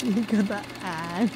Look at the ad.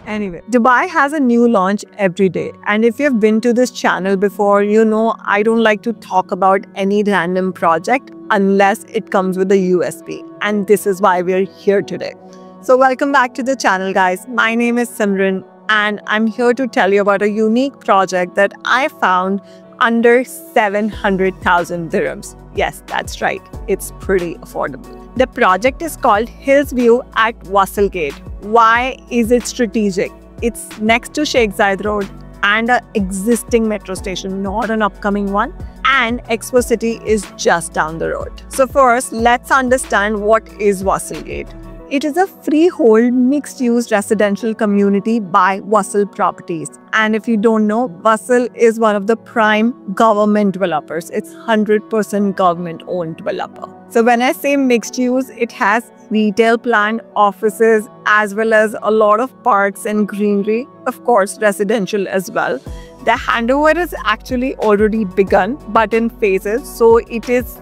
Anyway, Dubai has a new launch every day. And if you've been to this channel before, you know I don't like to talk about any random project unless it comes with a USP. And this is why we're here today. So welcome back to the channel, guys. My name is Simran and I'm here to tell you about a unique project that I found under 700,000 dirhams. Yes, that's right. It's pretty affordable. The project is called Hills View at Wasl Gate. Why is it strategic? It's next to Sheikh Zayed Road and an existing metro station, not an upcoming one. And Expo City is just down the road. So first, let's understand what is Wasl Gate. It is a freehold mixed-use residential community by Wasl Properties. And if you don't know, Wasl is one of the prime government developers. It's 100% government-owned developer. So when I say mixed-use, it has retail plant, offices, as well as a lot of parks and greenery. Of course, residential as well. The handover is actually already begun, but in phases. So it is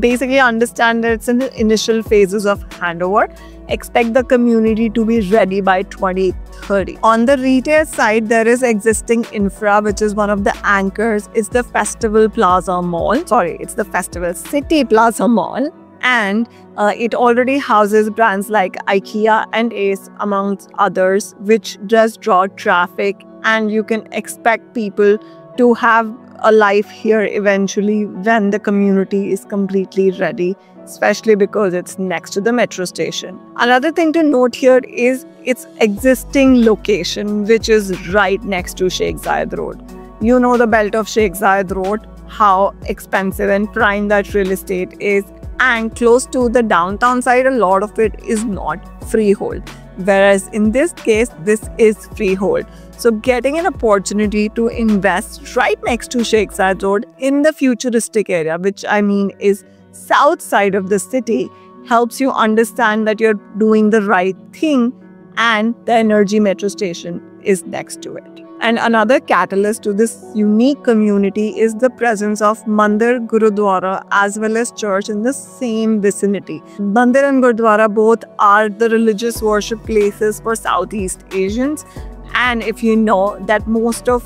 basically understand that it's in the initial phases of handover. Expect the community to be ready by 2030. On the retail side, there is existing infra, which is one of the anchors. It's the Festival Plaza Mall. Sorry, it's the Festival City Plaza Mall. And it already houses brands like IKEA and Ace, amongst others, which does draw traffic. And you can expect people to have a life here eventually when the community is completely ready, especially because it's next to the metro station. Another thing to note here is its existing location, which is right next to Sheikh Zayed Road. You know the belt of Sheikh Zayed Road, how expensive and prime that real estate is. And close to the downtown side, a lot of it is not freehold. Whereas in this case, this is freehold. So getting an opportunity to invest right next to Sheikh Zayed Road in the futuristic area, which I mean is south side of the city, helps you understand that you're doing the right thing and the Energy metro station is next to it. And another catalyst to this unique community is the presence of Mandir, Gurudwara as well as church in the same vicinity. Mandir and Gurudwara both are the religious worship places for Southeast Asians. And if you know that most of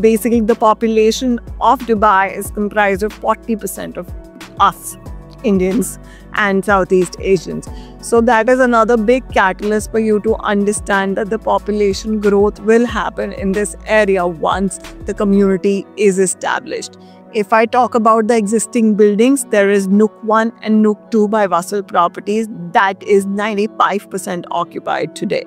basically the population of Dubai is comprised of 40% of us Indians and Southeast Asians. So that is another big catalyst for you to understand that the population growth will happen in this area once the community is established. If I talk about the existing buildings, there is Nook 1 and Nook 2 by Wasl Properties. That is 95% occupied today.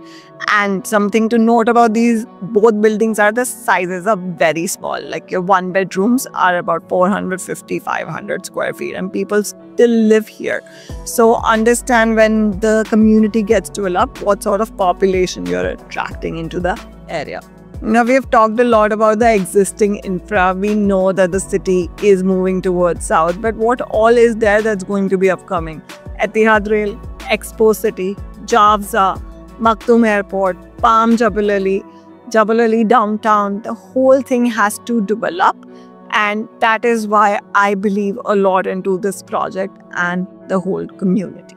And something to note about these, both buildings are the sizes are very small. Like your one bedrooms are about 450-500 square feet and people still live here. So understand when the community gets developed, what sort of population you're attracting into the area. Now, we have talked a lot about the existing infra. We know that the city is moving towards south, but what all is there that's going to be upcoming? Etihad Rail, Expo City, Jafza, Maktoum Airport, Palm Jebel Ali downtown. The whole thing has to develop, and that is why I believe a lot into this project and the whole community.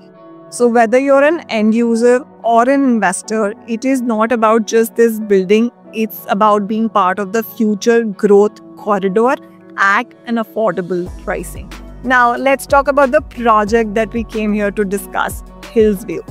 So whether you're an end user or an investor, it is not about just this building. It's about being part of the future growth corridor at an affordable pricing. Now, let's talk about the project that we came here to discuss, Hills View.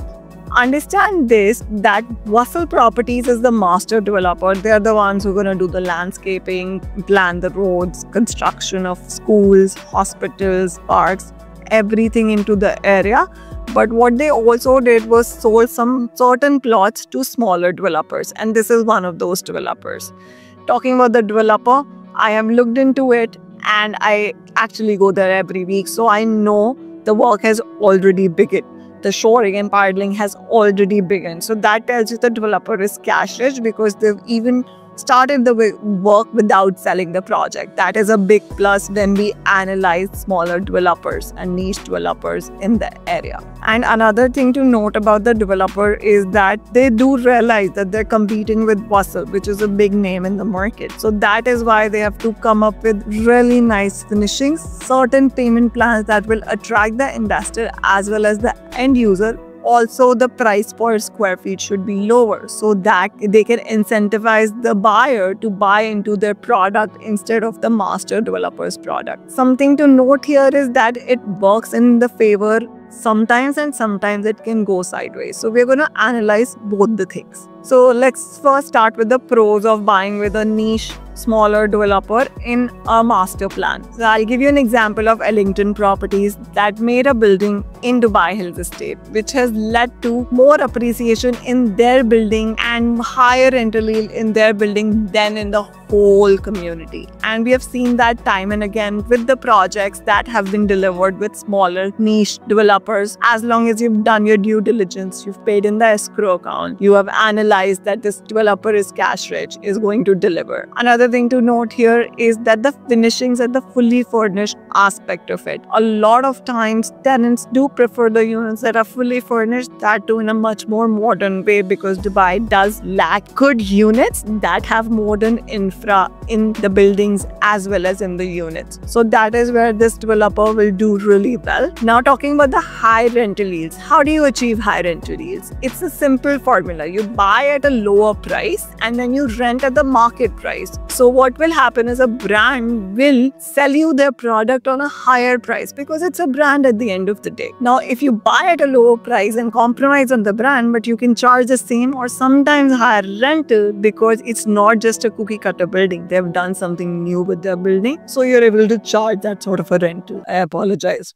Understand this, that Wasl Properties is the master developer. They're the ones who are going to do the landscaping, plan the roads, construction of schools, hospitals, parks, everything into the area. But what they also did was sold some certain plots to smaller developers. And this is one of those developers. Talking about the developer, I have looked into it and I actually go there every week. So I know the work has already begun. The shoring and piling has already begun. So that tells you the developer is cash rich because they've even started the work without selling the project. That is a big plus when we analyze smaller developers and niche developers in the area. And another thing to note about the developer is that they do realize that they're competing with Wasl, which is a big name in the market. So that is why they have to come up with really nice finishings, certain payment plans that will attract the investor as well as the end user also the price per square feet should be lower so that they can incentivize the buyer to buy into their product instead of the master developer's product. Something to note here is that it works in the favor sometimes and sometimes it can go sideways. So we're going to analyze both the things. So let's first start with the pros of buying with a niche smaller developer in a master plan. So I'll give you an example of Ellington Properties that made a building in Dubai Hills Estate, which has led to more appreciation in their building and higher rental yield in their building than in the whole community. And we have seen that time and again with the projects that have been delivered with smaller niche developers. As long as you've done your due diligence, you've paid in the escrow account, you have analyzed that this developer is cash rich, is going to deliver. Another thing to note here is that the finishings and the fully furnished aspect of it. A lot of times tenants do prefer the units that are fully furnished, that too in a much more modern way, because Dubai does lack good units that have modern infra in the buildings as well as in the units. So that is where this developer will do really well. Now talking about the high rental yields. How do you achieve high rental yields? It's a simple formula. You buy at a lower price and then you rent at the market price. So what will happen is a brand will sell you their product on a higher price because it's a brand at the end of the day. Now, if you buy at a lower price and compromise on the brand, but you can charge the same or sometimes higher rental because it's not just a cookie cutter building. They've done something new with their building. So you're able to charge that sort of a rental. I apologize.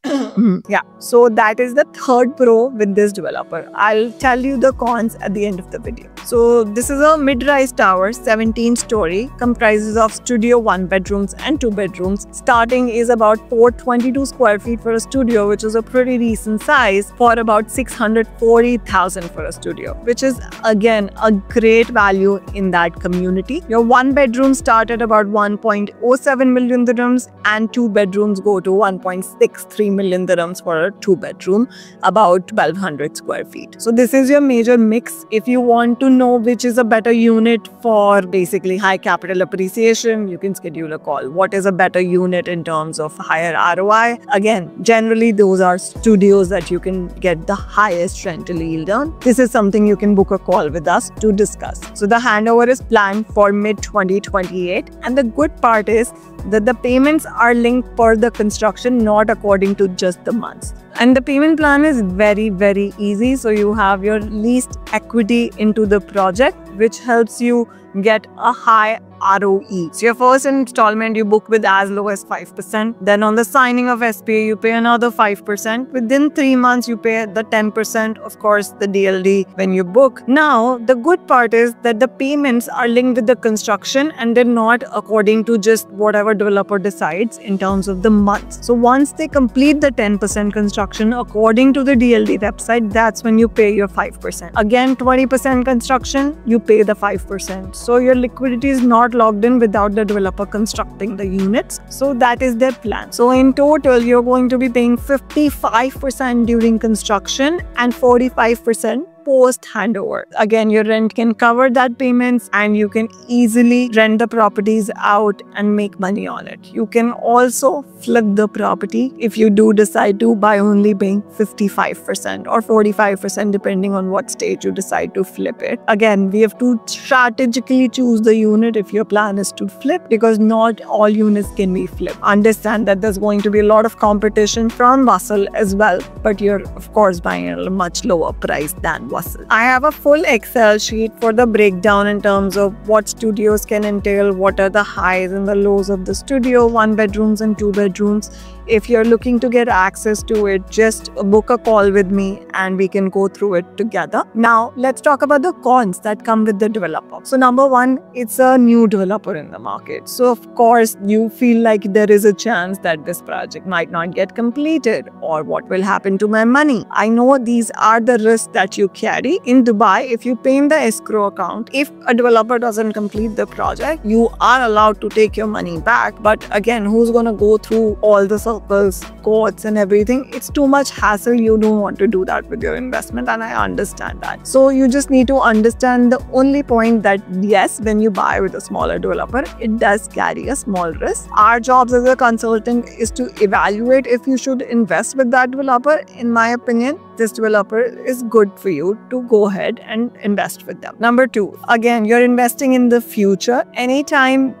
Yeah. So that is the third pro with this developer. I'll tell you the cons at the end of the video. So this is a mid-rise tower, 17-story, comprises of studio, 1 bedrooms and 2 bedrooms. Starting is about 422 square feet for a studio, which is a pretty decent size, for about 640,000 for a studio, which is again a great value in that community. Your 1 bedroom start at about 1.07 million dirhams and 2 bedrooms go to 1.63 million dirhams for a 2 bedroom, about 1200 square feet. So this is your major mix. If you want to know which is a better unit for basically high capital appreciation, you can schedule a call. What is a better unit in terms of higher ROI? Again, generally those are studios that you can get the highest rental yield on. This is something you can book a call with us to discuss. So the handover is planned for mid-2028, and the good part is that the payments are linked per the construction, not according to just the months. And the payment plan is very, very easy. So you have your least equity into the project, which helps you get a high ROE. So your first installment you book with as low as 5%. Then on the signing of SPA, you pay another 5%. Within 3 months, you pay the 10%, of course, the DLD when you book. Now, the good part is that the payments are linked with the construction and they're not according to just whatever developer decides in terms of the months. So once they complete the 10% construction according to the DLD website, that's when you pay your 5%. Again, 20% construction, you pay the 5%. So your liquidity is not logged in without the developer constructing the units. So that is their plan. So in total, you're going to be paying 55% during construction and 45% post handover. Again, your rent can cover that payments and you can easily rent the properties out and make money on it. You can also flip the property if you do decide to, by only paying 55% or 45% depending on what stage you decide to flip it. Again, we have to strategically choose the unit if your plan is to flip, because not all units can be flipped. Understand that there's going to be a lot of competition from Wasl as well, but you're of course buying at a much lower price than Wasl. I have a full Excel sheet for the breakdown in terms of what studios can entail, what are the highs and the lows of the studio, 1 bedrooms and 2 bedrooms. If you're looking to get access to it, just book a call with me and we can go through it together. Now, let's talk about the cons that come with the developer. So number one, it's a new developer in the market. So of course, you feel like there is a chance that this project might not get completed, or what will happen to my money. I know these are the risks that you carry. In Dubai, if you pay in the escrow account, if a developer doesn't complete the project, you are allowed to take your money back. But again, who's going to go through all the circles, courts and everything, it's too much hassle. You don't want to do that with your investment, and I understand that. So you just need to understand the only point that yes, when you buy with a smaller developer, it does carry a small risk. Our jobs as a consultant is to evaluate if you should invest with that developer. In my opinion, this developer is good for you to go ahead and invest with them. Number two, again, you're investing in the future. Anytime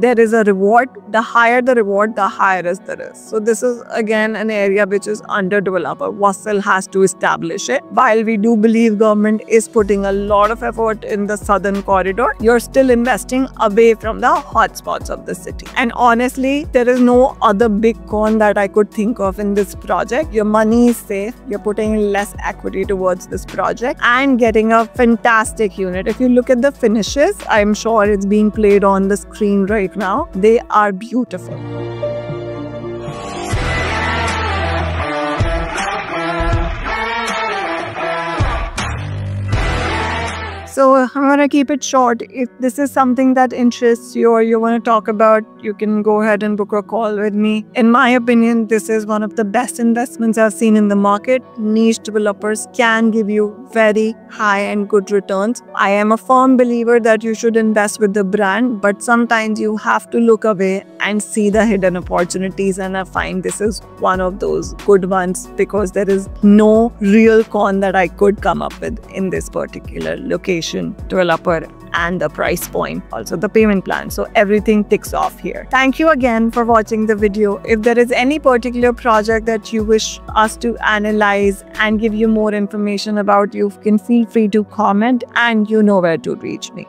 there is a reward, the higher the reward, the higher is the risk. So this is again an area which is underdeveloped. WASL has to establish it. While we do believe government is putting a lot of effort in the southern corridor, you're still investing away from the hotspots of the city. And honestly, there is no other big con that I could think of in this project. Your money is safe. You're putting less equity towards this project and getting a fantastic unit. If you look at the finishes, I'm sure it's being played on the screen right now. They are beautiful. So I'm going to keep it short. If this is something that interests you or you want to talk about, you can go ahead and book a call with me. In my opinion, this is one of the best investments I've seen in the market. Niche developers can give you very high and good returns. I am a firm believer that you should invest with the brand, but sometimes you have to look away and see the hidden opportunities. And I find this is one of those good ones because there is no real con that I could come up with in this particular location, developer, and the price point, also the payment plan. So everything ticks off here. Thank you again for watching the video. If there is any particular project that you wish us to analyze and give you more information about, you can feel free to comment, and you know where to reach me.